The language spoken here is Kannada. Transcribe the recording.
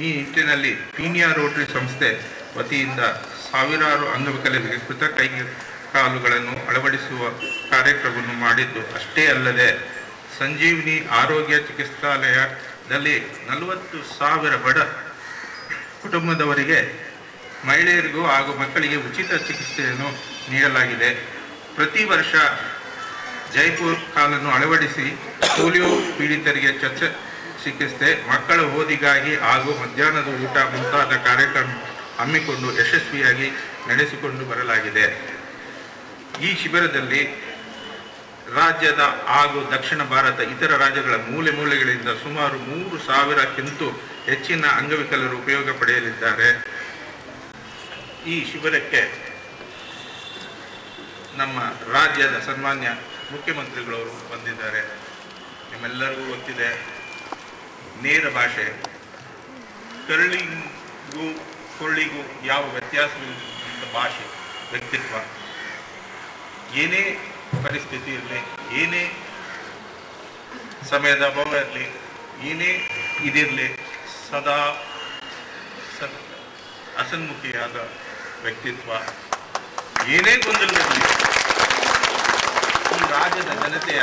ಈ ನಿಟ್ಟಿನಲ್ಲಿ ಪೀಣ್ಯ ರೋಟರಿ ಸಂಸ್ಥೆ ವತಿಯಿಂದ ಸಾವಿರಾರು ಅಂಗವಿಕಲರಿಗೆ ಕೃತಕ ಕೈಕಾಲುಗಳನ್ನು ಅಳವಡಿಸುವ ಕಾರ್ಯಕ್ರಮವನ್ನು ಮಾಡಿದ್ದು ಅಷ್ಟೇ ಅಲ್ಲದೆ ಸಂಜೀವಿನಿ ಆರೋಗ್ಯ ಚಿಕಿತ್ಸಾಲಯದಲ್ಲಿ 40,000 ಬಡ ಕುಟುಂಬದವರಿಗೆ ಮಹಿಳೆಯರಿಗೂ ಹಾಗೂ ಮಕ್ಕಳಿಗೆ ಉಚಿತ ಚಿಕಿತ್ಸೆಯನ್ನು ನೀಡಲಾಗಿದೆ. ಪ್ರತಿ ವರ್ಷ ಜೈಪುರ್ ಕಾಲನ್ನು ಅಳವಡಿಸಿ ಪೋಲಿಯೋ ಪೀಡಿತರಿಗೆ ಚಿಕಿತ್ಸೆ, ಮಕ್ಕಳ ಓದಿಗಾಗಿ ಹಾಗೂ ಮಧ್ಯಾಹ್ನದ ಊಟ ಮುಂತಾದ ಕಾರ್ಯಕ್ರಮ ಹಮ್ಮಿಕೊಂಡು ಯಶಸ್ವಿಯಾಗಿ ನಡೆಸಿಕೊಂಡು ಬರಲಾಗಿದೆ. ಈ ಶಿಬಿರದಲ್ಲಿ ರಾಜ್ಯದ ಹಾಗೂ ದಕ್ಷಿಣ ಭಾರತ ಇತರ ರಾಜ್ಯಗಳ ಮೂಲೆ ಮೂಲೆಗಳಿಂದ ಸುಮಾರು 3,000ಕ್ಕಿಂತ ಹೆಚ್ಚಿನ ಅಂಗವಿಕಲರು ಉಪಯೋಗ ಪಡೆಯಲಿದ್ದಾರೆ. ಈ ಶಿಬಿರಕ್ಕೆ ನಮ್ಮ ರಾಜ್ಯದ ಸನ್ಮಾನ್ಯ ಮುಖ್ಯಮಂತ್ರಿಗಳವರು ಬಂದಿದ್ದಾರೆ. ನಿಮ್ಮೆಲ್ಲರಿಗೂ ಗೊತ್ತಿದೆ, ನೇರ ಭಾಷೆ, ಕರಳಿಗೂ ಕೊಳ್ಳಿಗೂ ಯಾವ ವ್ಯತ್ಯಾಸವಿಲ್ಲ. ಭಾಷೆ, ವ್ಯಕ್ತಿತ್ವ, ಏನೇ ಪರಿಸ್ಥಿತಿ ಇರಲಿ, ಏನೇ ಸಮಯದ ಅಭಾವ ಇರಲಿ, ಏನೇ ಇದಿರಲಿ, ಸದಾ ಹಸನ್ಮುಖಿಯಾದ ವ್ಯಕ್ತಿತ್ವ, ಏನೇ ಗೊಂದಲವಿರಲಿ, ಈ ರಾಜ್ಯದ ಜನತೆಯ